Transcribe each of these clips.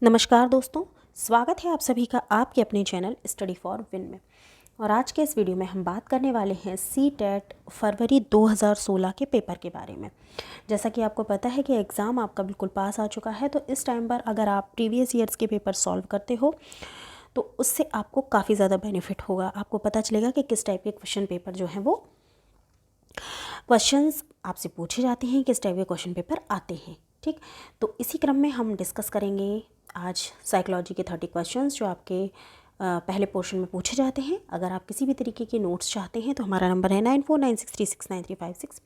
नमस्कार दोस्तों, स्वागत है आप सभी का आपके अपने चैनल स्टडी फॉर विन में। और आज के इस वीडियो में हम बात करने वाले हैं सीटेट फरवरी 2016 के पेपर के बारे में। जैसा कि आपको पता है कि एग्ज़ाम आपका बिल्कुल पास आ चुका है, तो इस टाइम पर अगर आप प्रीवियस ईयर्स के पेपर सॉल्व करते हो तो उससे आपको काफ़ी ज़्यादा बेनिफिट होगा। आपको पता चलेगा कि किस टाइप के क्वेश्चन पेपर जो हैं वो क्वेश्चंस आपसे पूछे जाते हैं, किस टाइप के क्वेश्चन पेपर आते हैं। ठीक, तो इसी क्रम में हम डिस्कस करेंगे आज साइकोलॉजी के 30 क्वेश्चंस जो आपके पहले पोर्शन में पूछे जाते हैं। अगर आप किसी भी तरीके के नोट्स चाहते हैं तो हमारा नंबर है 9496369356।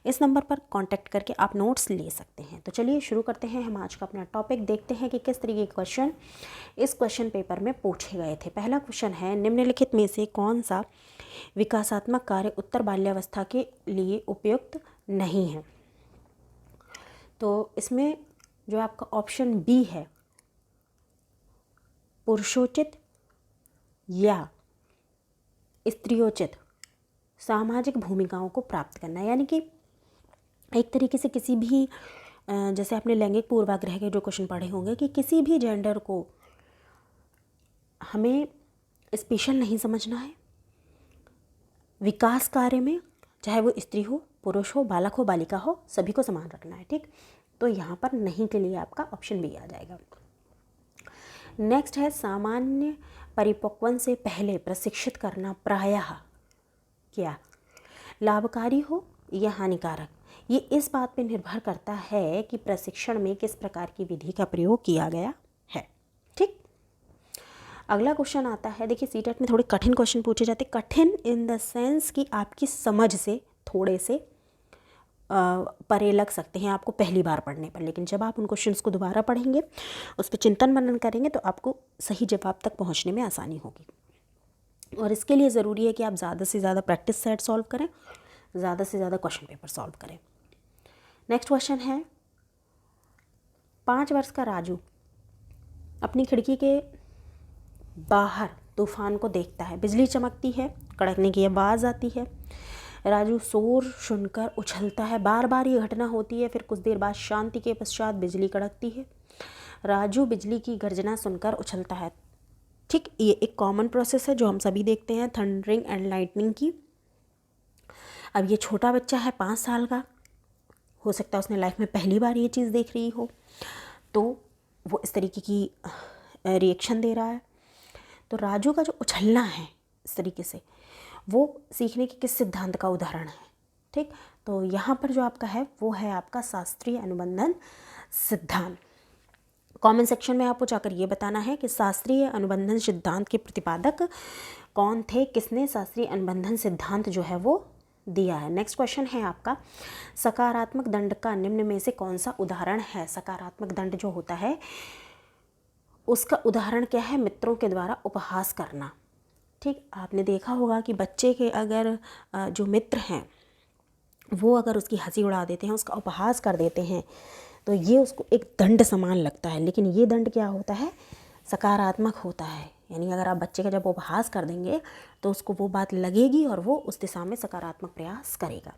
इस नंबर पर कांटेक्ट करके आप नोट्स ले सकते हैं। तो चलिए शुरू करते हैं। हम आज का अपना टॉपिक देखते हैं कि किस तरीके के क्वेश्चन इस क्वेश्चन पेपर में पूछे गए थे। पहला क्वेश्चन है, निम्नलिखित में से कौन सा विकासात्मक कार्य उत्तर बाल्यावस्था के लिए उपयुक्त नहीं है। तो इसमें जो आपका ऑप्शन बी है, पुरुषोचित या स्त्रियोचित सामाजिक भूमिकाओं को प्राप्त करना, यानी कि एक तरीके से किसी भी जैसे आपने लैंगिक पूर्वाग्रह के जो क्वेश्चन पढ़े होंगे कि किसी भी जेंडर को हमें स्पेशल नहीं समझना है। विकास कार्य में चाहे वो स्त्री हो, पुरुष हो, बालक हो, बालिका हो, सभी को समान रखना है। ठीक, तो यहाँ पर नहीं के लिए आपका ऑप्शन बी आ जाएगा। नेक्स्ट है, सामान्य परिपक्वन से पहले प्रशिक्षित करना प्रायः क्या लाभकारी हो या हानिकारक। ये इस बात पे निर्भर करता है कि प्रशिक्षण में किस प्रकार की विधि का प्रयोग किया गया है। ठीक, अगला क्वेश्चन आता है, देखिए सीटेट में थोड़े कठिन क्वेश्चन पूछे जाते। कठिन इन द सेंस कि आपकी समझ से थोड़े से परे लग सकते हैं आपको पहली बार पढ़ने पर, लेकिन जब आप उन क्वेश्चंस को दोबारा पढ़ेंगे, उस पर चिंतन मनन करेंगे तो आपको सही जवाब तक पहुंचने में आसानी होगी। और इसके लिए ज़रूरी है कि आप ज़्यादा से ज़्यादा प्रैक्टिस सेट सॉल्व करें, ज़्यादा से ज़्यादा क्वेश्चन पेपर सॉल्व करें। नेक्स्ट क्वेश्चन है, 5 वर्ष का राजू अपनी खिड़की के बाहर तूफान को देखता है। बिजली चमकती है, कड़कने की आवाज़ आती है। राजू शोर सुनकर उछलता है। बार बार ये घटना होती है, फिर कुछ देर बाद शांति के पश्चात बिजली कड़कती है। राजू बिजली की गर्जना सुनकर उछलता है। ठीक, ये एक कॉमन प्रोसेस है जो हम सभी देखते हैं, थंडरिंग एंड लाइटनिंग की। अब ये छोटा बच्चा है, 5 साल का, हो सकता है उसने लाइफ में पहली बार ये चीज़ देख रही हो, तो वो इस तरीके की रिएक्शन दे रहा है। तो राजू का जो उछलना है इस तरीके से, वो सीखने के किस सिद्धांत का उदाहरण है। ठीक, तो यहाँ पर जो आपका है वो है आपका शास्त्रीय अनुबंधन सिद्धांत। कमेंट सेक्शन में आपको जाकर ये बताना है कि शास्त्रीय अनुबंधन सिद्धांत के प्रतिपादक कौन थे, किसने शास्त्रीय अनुबंधन सिद्धांत जो है वो दिया है। नेक्स्ट क्वेश्चन है आपका, सकारात्मक दंड का निम्न में से कौन सा उदाहरण है। सकारात्मक दंड जो होता है उसका उदाहरण क्या है, मित्रों के द्वारा उपहास करना। ठीक, आपने देखा होगा कि बच्चे के अगर जो मित्र हैं वो अगर उसकी हंसी उड़ा देते हैं, उसका उपहास कर देते हैं, तो ये उसको एक दंड समान लगता है, लेकिन ये दंड क्या होता है, सकारात्मक होता है। यानी अगर आप बच्चे का जब उपहास कर देंगे तो उसको वो बात लगेगी और वो उस दिशा में सकारात्मक प्रयास करेगा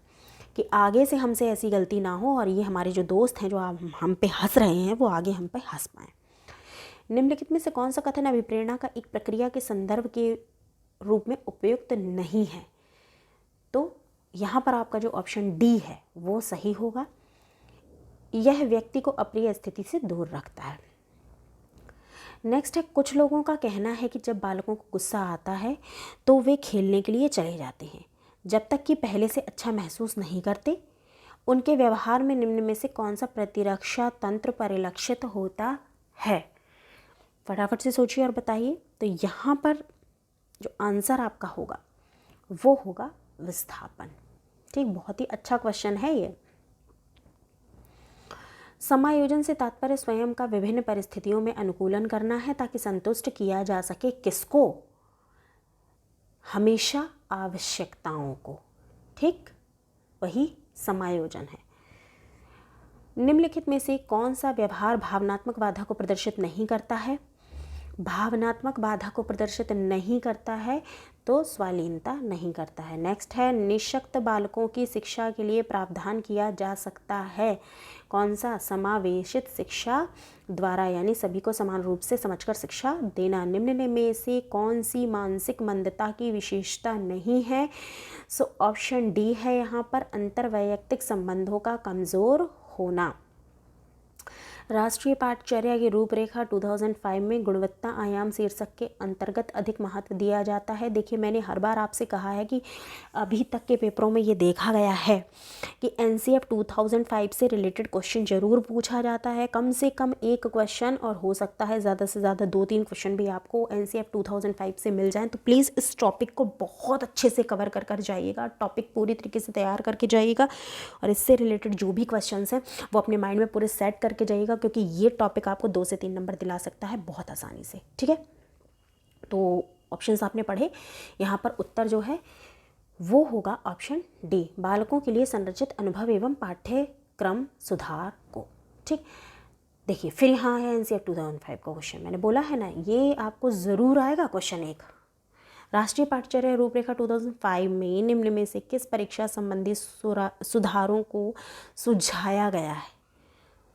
कि आगे से हमसे ऐसी गलती ना हो और ये हमारे जो दोस्त हैं जो हम पे हंस रहे हैं वो आगे हम पे हंस पाएँ। निम्नलिखित में से कौन सा कथन अभिप्रेरणा का एक प्रक्रिया के संदर्भ के रूप में उपयुक्त नहीं है। तो यहाँ पर आपका जो ऑप्शन डी है वो सही होगा। यह व्यक्ति को अप्रिय स्थिति से दूर रखता है। नेक्स्ट है, कुछ लोगों का कहना है कि जब बालकों को गुस्सा आता है तो वे खेलने के लिए चले जाते हैं, जब तक कि पहले से अच्छा महसूस नहीं करते। उनके व्यवहार में निम्न में से कौन सा प्रतिरक्षा तंत्र परिलक्षित होता है। फटाफट से सोचिए और बताइए। तो यहाँ पर जो आंसर आपका होगा वो होगा विस्थापन। ठीक, बहुत ही अच्छा क्वेश्चन है ये। समायोजन से तात्पर्य स्वयं का विभिन्न परिस्थितियों में अनुकूलन करना है ताकि संतुष्ट किया जा सके किसको, हमेशा आवश्यकताओं को। ठीक, वही समायोजन है। निम्नलिखित में से कौन सा व्यवहार भावनात्मक बाधा को प्रदर्शित नहीं करता है। भावनात्मक बाधा को प्रदर्शित नहीं करता है तो स्वालीनता नहीं करता है। नेक्स्ट है, निःशक्त बालकों की शिक्षा के लिए प्रावधान किया जा सकता है। कौन सा? समावेशित शिक्षा द्वारा, यानी सभी को समान रूप से समझकर शिक्षा देना। निम्न में से कौन सी मानसिक मंदता की विशेषता नहीं है? सो ऑप्शन डी है यहाँ पर, अंतर्वैयक्तिक संबंधों का कमज़ोर होना। राष्ट्रीय पाठचर्या की रूपरेखा 2005 में गुणवत्ता आयाम शीर्षक के अंतर्गत अधिक महत्व दिया जाता है। देखिए, मैंने हर बार आपसे कहा है कि अभी तक के पेपरों में ये देखा गया है कि एनसीएफ 2005 से रिलेटेड क्वेश्चन जरूर पूछा जाता है, कम से कम एक क्वेश्चन, और हो सकता है ज़्यादा से ज़्यादा 2-3 क्वेश्चन भी आपको एनसीएफ 2005 से मिल जाएँ। तो प्लीज़ इस टॉपिक को बहुत अच्छे से कवर कर जाइएगा, टॉपिक पूरी तरीके से तैयार करके जाइएगा, और इससे रिलेटेड जो भी क्वेश्चन हैं वो अपने माइंड में पूरे सेट करके जाइएगा, क्योंकि ये टॉपिक आपको 2 से 3 नंबर दिला सकता है बहुत आसानी से। ठीक है, तो ऑप्शंस आपने पढ़े, यहाँ पर उत्तर जो है वो होगा ऑप्शन डी, बालकों के लिए संरचित अनुभव एवं पाठ्यक्रम सुधार को। ठीक, देखिए फिर यहाँ है एनसीएफ 2005 का क्वेश्चन, मैंने बोला है ना ये आपको ज़रूर आएगा क्वेश्चन एक। राष्ट्रीय पाठचर्या रूपरेखा 2005 में निम्न में से किस परीक्षा संबंधी सुधारों को सुझाया गया है?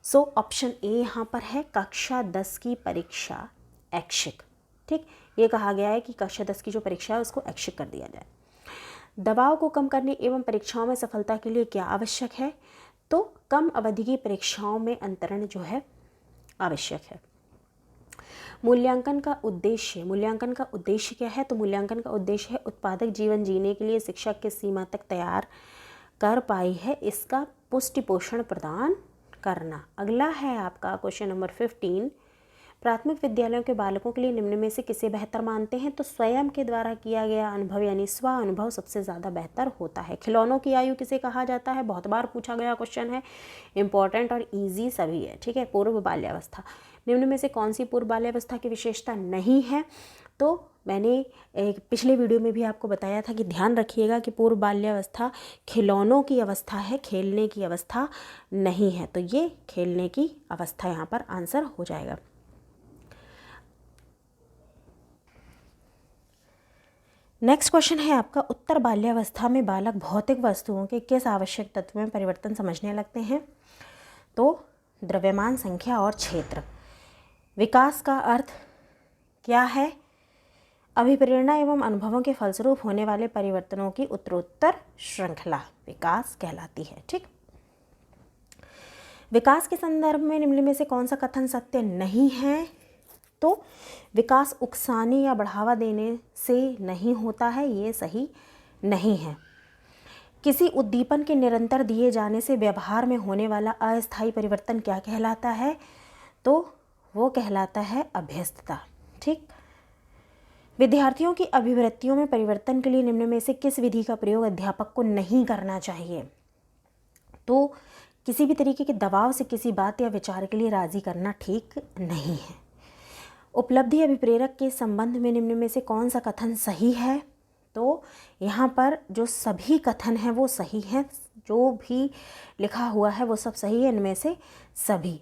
सो ऑप्शन ए यहाँ पर है, कक्षा 10 की परीक्षा ऐच्छिक। ठीक, ये कहा गया है कि कक्षा 10 की जो परीक्षा है उसको ऐच्छिक कर दिया जाए। दबाव को कम करने एवं परीक्षाओं में सफलता के लिए क्या आवश्यक है? तो कम अवधि की परीक्षाओं में अंतरण जो है आवश्यक है। मूल्यांकन का उद्देश्य क्या है? तो मूल्यांकन का उद्देश्य है उत्पादक जीवन जीने के लिए शिक्षक किस सीमा तक तैयार कर पाई है इसका पुष्टि पोषण प्रदान करना। अगला है आपका क्वेश्चन नंबर 15, प्राथमिक विद्यालयों के बालकों के लिए निम्न में से किसे बेहतर मानते हैं? तो स्वयं के द्वारा किया गया अनुभव यानी स्व अनुभव सबसे ज़्यादा बेहतर होता है। खिलौनों की आयु किसे कहा जाता है? बहुत बार पूछा गया क्वेश्चन है, इंपॉर्टेंट और इजी सभी है। ठीक है, पूर्व बाल्यावस्था, निम्न में से कौन सी पूर्व बाल्यावस्था की विशेषता नहीं है? तो मैंने एक पिछले वीडियो में भी आपको बताया था कि ध्यान रखिएगा कि पूर्व बाल्यावस्था खिलौनों की अवस्था है, खेलने की अवस्था नहीं है। तो ये खेलने की अवस्था यहाँ पर आंसर हो जाएगा। नेक्स्ट क्वेश्चन है आपका, उत्तर बाल्यावस्था में बालक भौतिक वस्तुओं के किस आवश्यक तत्व में परिवर्तन समझने लगते हैं? तो द्रव्यमान, संख्या और क्षेत्र। विकास का अर्थ क्या है? अभिप्रेरणा एवं अनुभवों के फलस्वरूप होने वाले परिवर्तनों की उत्तरोत्तर श्रृंखला विकास कहलाती है। ठीक, विकास के संदर्भ में निम्न में से कौन सा कथन सत्य नहीं है? तो विकास उकसाने या बढ़ावा देने से नहीं होता है, ये सही नहीं है। किसी उद्दीपन के निरंतर दिए जाने से व्यवहार में होने वाला अस्थायी परिवर्तन क्या कहलाता है? तो वो कहलाता है अभ्यस्तता। ठीक, विद्यार्थियों की अभिवृत्तियों में परिवर्तन के लिए निम्न में से किस विधि का प्रयोग अध्यापक को नहीं करना चाहिए? तो किसी भी तरीके के दबाव से किसी बात या विचार के लिए राजी करना ठीक नहीं है। उपलब्धि अभिप्रेरक के संबंध में निम्न में से कौन सा कथन सही है? तो यहाँ पर जो सभी कथन हैं वो सही हैं, जो भी लिखा हुआ है वो सब सही है, इनमें से सभी।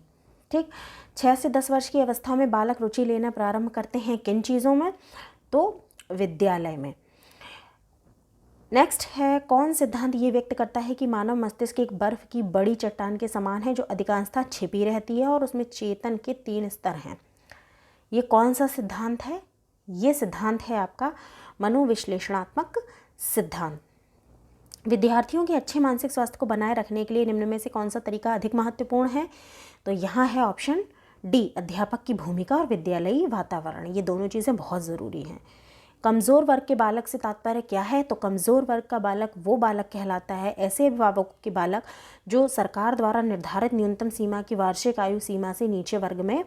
ठीक, 6 से 10 वर्ष की अवस्था में बालक रुचि लेना प्रारंभ करते हैं किन चीज़ों में? तो विद्यालय में। नेक्स्ट है, कौन सिद्धांत ये व्यक्त करता है कि मानव मस्तिष्क एक बर्फ की बड़ी चट्टान के समान है जो अधिकांशतः छिपी रहती है और उसमें चेतन के 3 स्तर हैं? ये कौन सा सिद्धांत है? ये सिद्धांत है आपका मनोविश्लेषणात्मक सिद्धांत। विद्यार्थियों के अच्छे मानसिक स्वास्थ्य को बनाए रखने के लिए निम्न में से कौन सा तरीका अधिक महत्वपूर्ण है? तो यहाँ है ऑप्शन डी, अध्यापक की भूमिका और विद्यालयी वातावरण। ये दोनों चीज़ें बहुत ज़रूरी हैं। कमज़ोर वर्ग के बालक से तात्पर्य क्या है? तो कमज़ोर वर्ग का बालक वो बालक कहलाता है, ऐसे अभिभावकों के बालक जो सरकार द्वारा निर्धारित न्यूनतम सीमा की वार्षिक आयु सीमा से नीचे वर्ग में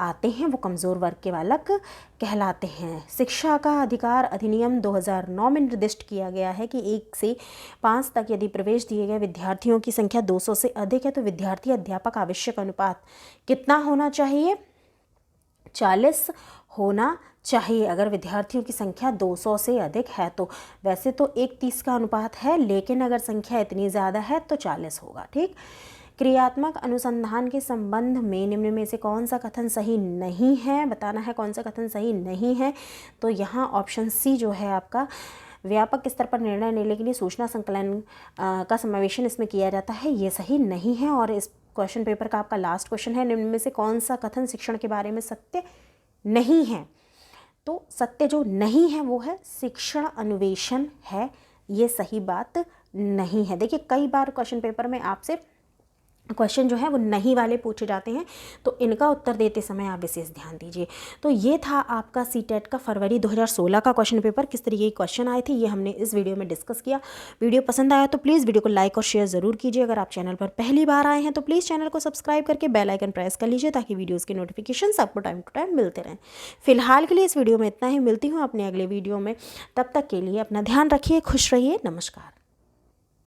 आते हैं, वो कमज़ोर वर्ग के बालक कहलाते हैं। शिक्षा का अधिकार अधिनियम 2009 में निर्दिष्ट किया गया है कि 1 से 5 तक यदि प्रवेश दिए गए विद्यार्थियों की संख्या 200 से अधिक है तो विद्यार्थी अध्यापक आवश्यक अनुपात कितना होना चाहिए? 40 होना चाहिए अगर विद्यार्थियों की संख्या 200 से अधिक है तो। वैसे तो 1:30 का अनुपात है, लेकिन अगर संख्या इतनी ज़्यादा है तो 40 होगा। ठीक, क्रियात्मक अनुसंधान के संबंध में निम्न में से कौन सा कथन सही नहीं है? बताना है कौन सा कथन सही नहीं है। तो यहाँ ऑप्शन सी जो है आपका, व्यापक स्तर पर निर्णय लेने के लिए सूचना संकलन का समावेशन इसमें किया जाता है, ये सही नहीं है। और इस क्वेश्चन पेपर का आपका लास्ट क्वेश्चन है, निम्न में से कौन सा कथन शिक्षण के बारे में सत्य नहीं है? तो सत्य जो नहीं है वो है शिक्षण अन्वेषण है, ये सही बात नहीं है। देखिए कई बार क्वेश्चन पेपर में आपसे क्वेश्चन जो है वो नहीं वाले पूछे जाते हैं, तो इनका उत्तर देते समय आप विशेष ध्यान दीजिए। तो ये था आपका सीटेट का फरवरी 2016 का क्वेश्चन पेपर, किस तरीके के क्वेश्चन आए थे ये हमने इस वीडियो में डिस्कस किया। वीडियो पसंद आया तो प्लीज़ वीडियो को लाइक और शेयर ज़रूर कीजिए। अगर आप चैनल पर पहली बार आए हैं तो प्लीज़ चैनल को सब्सक्राइब करके बेल आइकन प्रेस कर लीजिए, ताकि वीडियोज़ के नोटिफिकेशन आपको टाइम टू टाइम मिलते रहें। फिलहाल के लिए इस वीडियो में इतना ही, मिलती हूँ अपने अगले वीडियो में। तब तक के लिए अपना ध्यान रखिए, खुश रहिए, नमस्कार।